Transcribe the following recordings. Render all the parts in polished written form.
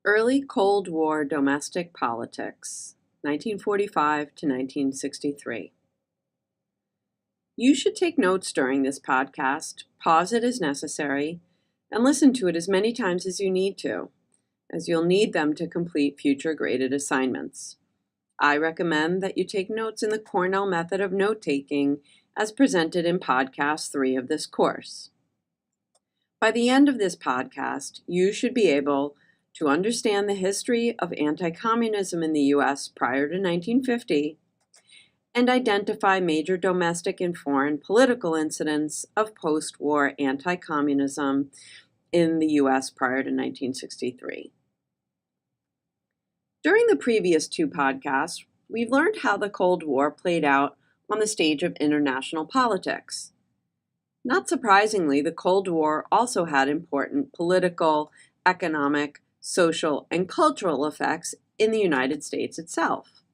Early Cold War Domestic Politics, 1945 to 1963. You should take notes during this podcast, pause it as necessary, and listen to it as many times as you need to, as you'll need them to complete future graded assignments. I recommend that you take notes in the Cornell method of note-taking as presented in Podcast 3 of this course. By the end of this podcast, you should be able to understand the history of anti-communism in the U.S. prior to 1950 and identify major domestic and foreign political incidents of post-war anti-communism in the U.S. prior to 1963. During the previous two podcasts, we've learned how the Cold War played out on the stage of international politics. Not surprisingly, the Cold War also had important political, economic, social, and cultural effects in the United States itself.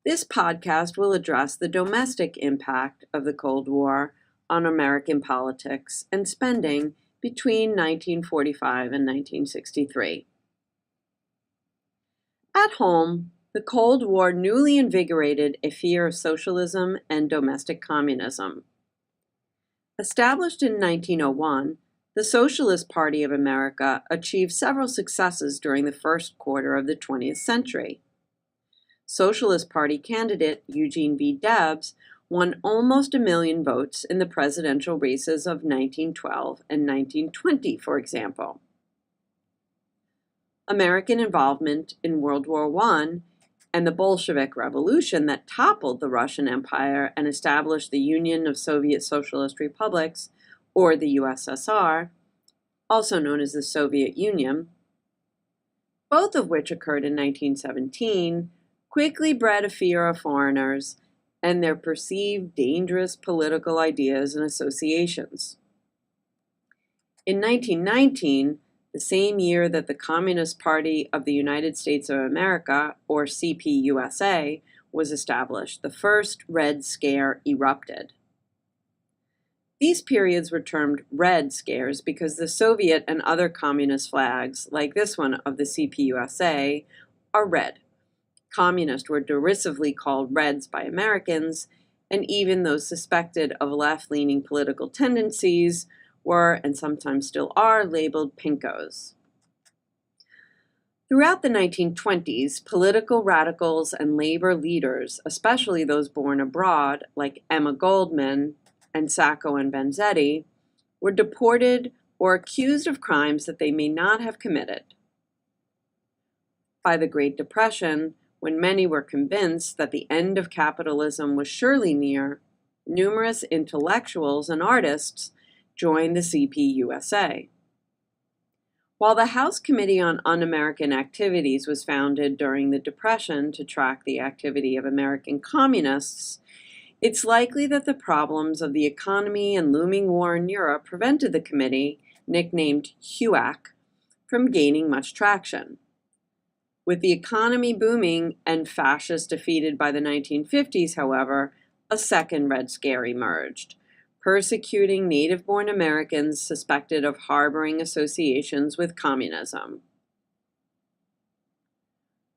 This podcast will address the domestic impact of the Cold War on American politics and spending between 1945 and 1963. At home, the Cold War newly invigorated a fear of socialism and domestic communism. Established in 1901, the Socialist Party of America achieved several successes during the first quarter of the 20th century. Socialist Party candidate Eugene V. Debs won almost 1 million votes in the presidential races of 1912 and 1920, for example. American involvement in World War I and the Bolshevik Revolution that toppled the Russian Empire and established the Union of Soviet Socialist Republics, or the USSR, also known as the Soviet Union, both of which occurred in 1917, quickly bred a fear of foreigners and their perceived dangerous political ideas and associations. In 1919, the same year that the Communist Party of the United States of America, or CPUSA, was established, the first Red Scare erupted. These periods were termed Red Scares because the Soviet and other communist flags, like this one of the CPUSA, are red. Communists were derisively called Reds by Americans, and even those suspected of left-leaning political tendencies were, and sometimes still are, labeled Pinkos. Throughout the 1920s, political radicals and labor leaders, especially those born abroad, like Emma Goldman and Sacco and Vanzetti, were deported or accused of crimes that they may not have committed. By the Great Depression, when many were convinced that the end of capitalism was surely near, numerous intellectuals and artists joined the CPUSA. While the House Committee on Un-American Activities was founded during the Depression to track the activity of American communists, it's likely that the problems of the economy and looming war in Europe prevented the committee, nicknamed HUAC, from gaining much traction. With the economy booming and fascists defeated by the 1950s, however, a second Red Scare emerged, persecuting native-born Americans suspected of harboring associations with communism.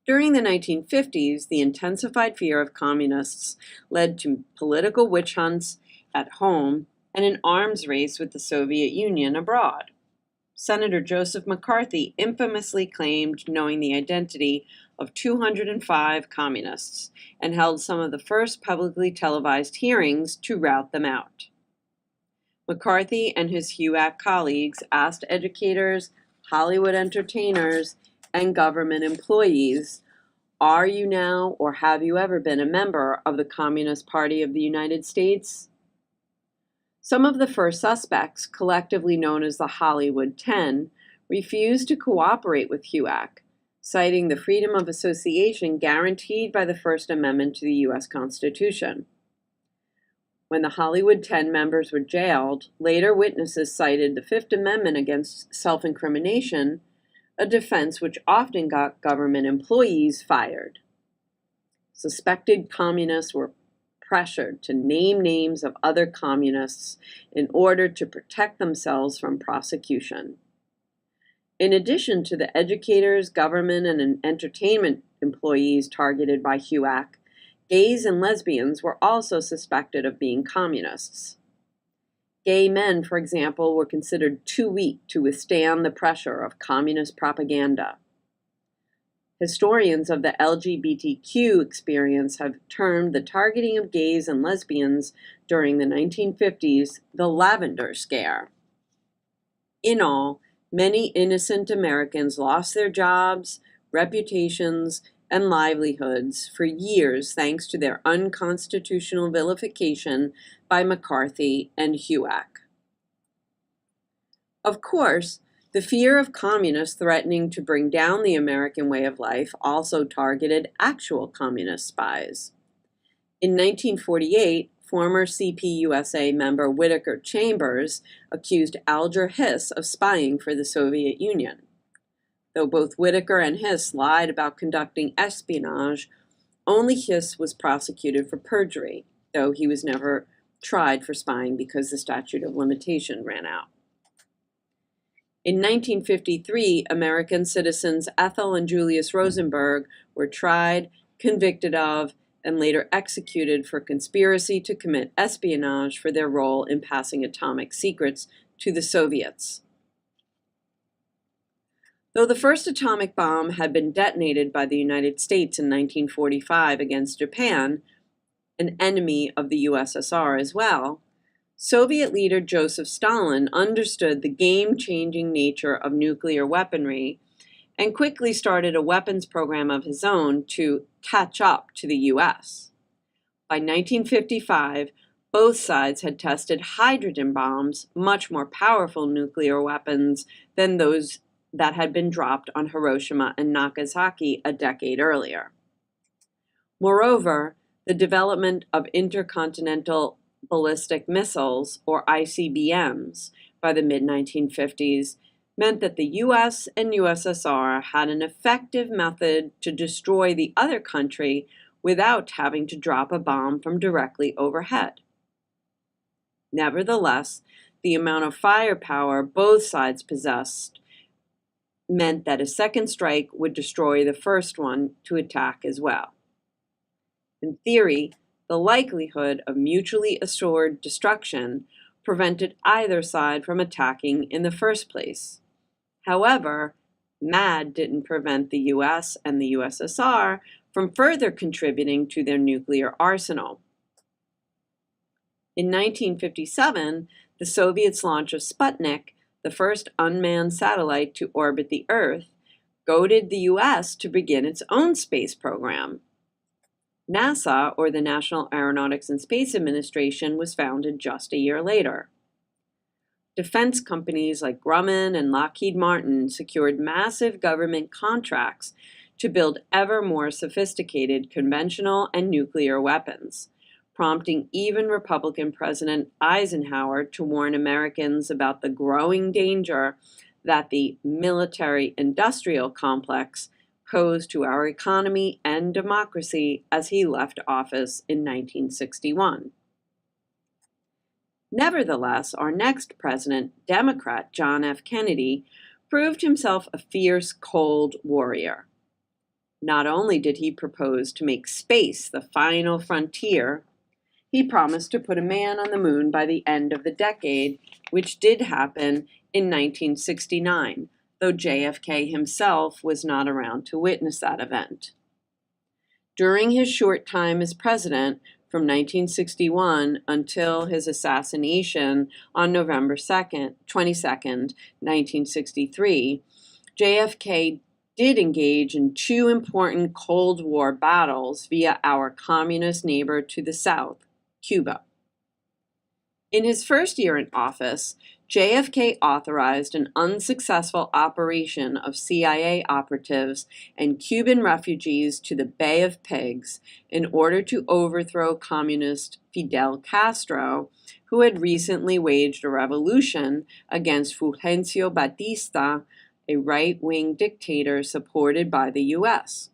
During the 1950s, the intensified fear of communists led to political witch hunts at home and an arms race with the Soviet Union abroad. Senator Joseph McCarthy infamously claimed knowing the identity of 205 communists and held some of the first publicly televised hearings to rout them out. McCarthy and his HUAC colleagues asked educators, Hollywood entertainers, and government employees, "Are you now or have you ever been a member of the Communist Party of the United States?" Some of the first suspects, collectively known as the Hollywood 10, refused to cooperate with HUAC, citing the freedom of association guaranteed by the First Amendment to the U.S. Constitution. When the Hollywood 10 members were jailed, later witnesses cited the Fifth Amendment against self-incrimination, a defense which often got government employees fired. Suspected communists were pressured to name names of other communists in order to protect themselves from prosecution. In addition to the educators, government, and entertainment employees targeted by HUAC, gays and lesbians were also suspected of being communists. Gay men, for example, were considered too weak to withstand the pressure of communist propaganda. Historians of the LGBTQ experience have termed the targeting of gays and lesbians during the 1950s the Lavender Scare. In all, many innocent Americans lost their jobs, reputations, and livelihoods for years thanks to their unconstitutional vilification by McCarthy and HUAC. Of course, the fear of communists threatening to bring down the American way of life also targeted actual communist spies. In 1948, former CPUSA member Whittaker Chambers accused Alger Hiss of spying for the Soviet Union. Though both Whittaker and Hiss lied about conducting espionage, only Hiss was prosecuted for perjury, though he was never tried for spying because the statute of limitation ran out. In 1953, American citizens Ethel and Julius Rosenberg were tried, convicted of, and later executed for conspiracy to commit espionage for their role in passing atomic secrets to the Soviets. Though the first atomic bomb had been detonated by the United States in 1945 against Japan, an enemy of the USSR as well, Soviet leader Joseph Stalin understood the game-changing nature of nuclear weaponry and quickly started a weapons program of his own to catch up to the US. By 1955, both sides had tested hydrogen bombs, much more powerful nuclear weapons than those that had been dropped on Hiroshima and Nagasaki a decade earlier. Moreover, the development of intercontinental ballistic missiles, or ICBMs, by the mid-1950s meant that the US and USSR had an effective method to destroy the other country without having to drop a bomb from directly overhead. Nevertheless, the amount of firepower both sides possessed meant that a second strike would destroy the first one to attack as well. In theory, the likelihood of mutually assured destruction prevented either side from attacking in the first place. However, MAD didn't prevent the US and the USSR from further contributing to their nuclear arsenal. In 1957, the Soviets' launch of Sputnik, the first unmanned satellite to orbit the Earth, goaded the US to begin its own space program. NASA, or the National Aeronautics and Space Administration, was founded just a year later. Defense companies like Grumman and Lockheed Martin secured massive government contracts to build ever more sophisticated conventional and nuclear weapons, prompting even Republican President Eisenhower to warn Americans about the growing danger that the military-industrial complex posed to our economy and democracy as he left office in 1961. Nevertheless, our next president, Democrat John F. Kennedy, proved himself a fierce, cold warrior. Not only did he propose to make space the final frontier, he promised to put a man on the moon by the end of the decade, which did happen in 1969, though JFK himself was not around to witness that event. During his short time as president, from 1961 until his assassination on November 22nd, 1963, JFK did engage in two important Cold War battles via our communist neighbor to the south, Cuba. In his first year in office, JFK authorized an unsuccessful operation of CIA operatives and Cuban refugees to the Bay of Pigs in order to overthrow communist Fidel Castro, who had recently waged a revolution against Fulgencio Batista, a right-wing dictator supported by the U.S.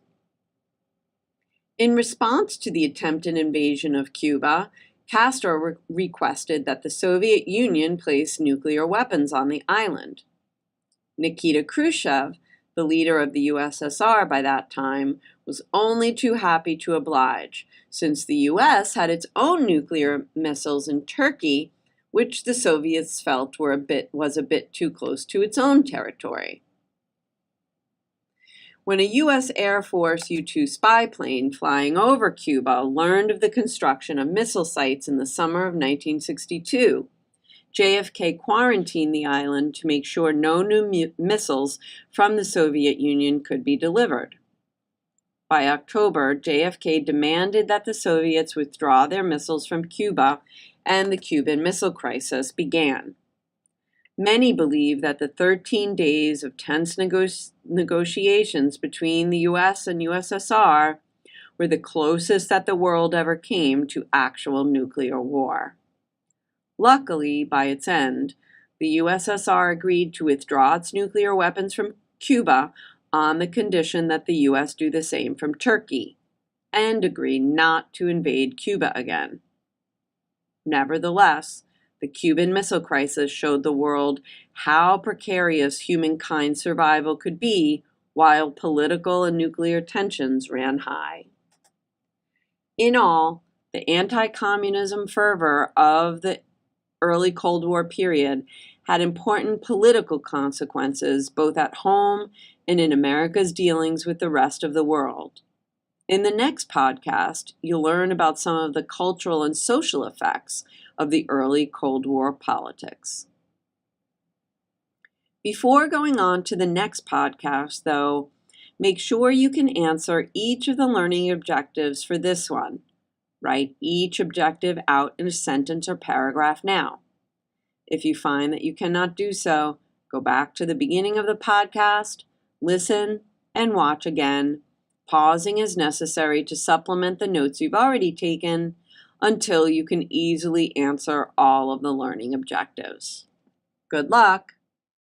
In response to the attempted invasion of Cuba, Castro requested that the Soviet Union place nuclear weapons on the island. Nikita Khrushchev, the leader of the USSR by that time, was only too happy to oblige, since the US had its own nuclear missiles in Turkey, which the Soviets felt was a bit too close to its own territory. When a U.S. Air Force U-2 spy plane flying over Cuba learned of the construction of missile sites in the summer of 1962, JFK quarantined the island to make sure no new missiles from the Soviet Union could be delivered. By October, JFK demanded that the Soviets withdraw their missiles from Cuba, and the Cuban Missile Crisis began. Many believe that the 13 days of tense negotiations between the US and USSR were the closest that the world ever came to actual nuclear war. Luckily, by its end, the USSR agreed to withdraw its nuclear weapons from Cuba on the condition that the US do the same from Turkey, and agree not to invade Cuba again. Nevertheless, the Cuban Missile Crisis showed the world how precarious humankind's survival could be while political and nuclear tensions ran high. In all, the anti-communism fervor of the early Cold War period had important political consequences both at home and in America's dealings with the rest of the world. In the next podcast, you'll learn about some of the cultural and social effects of the early Cold War politics. Before going on to the next podcast, though, make sure you can answer each of the learning objectives for this one. Write each objective out in a sentence or paragraph now. If you find that you cannot do so, go back to the beginning of the podcast, listen, and watch again, pausing as necessary to supplement the notes you've already taken until you can easily answer all of the learning objectives. Good luck!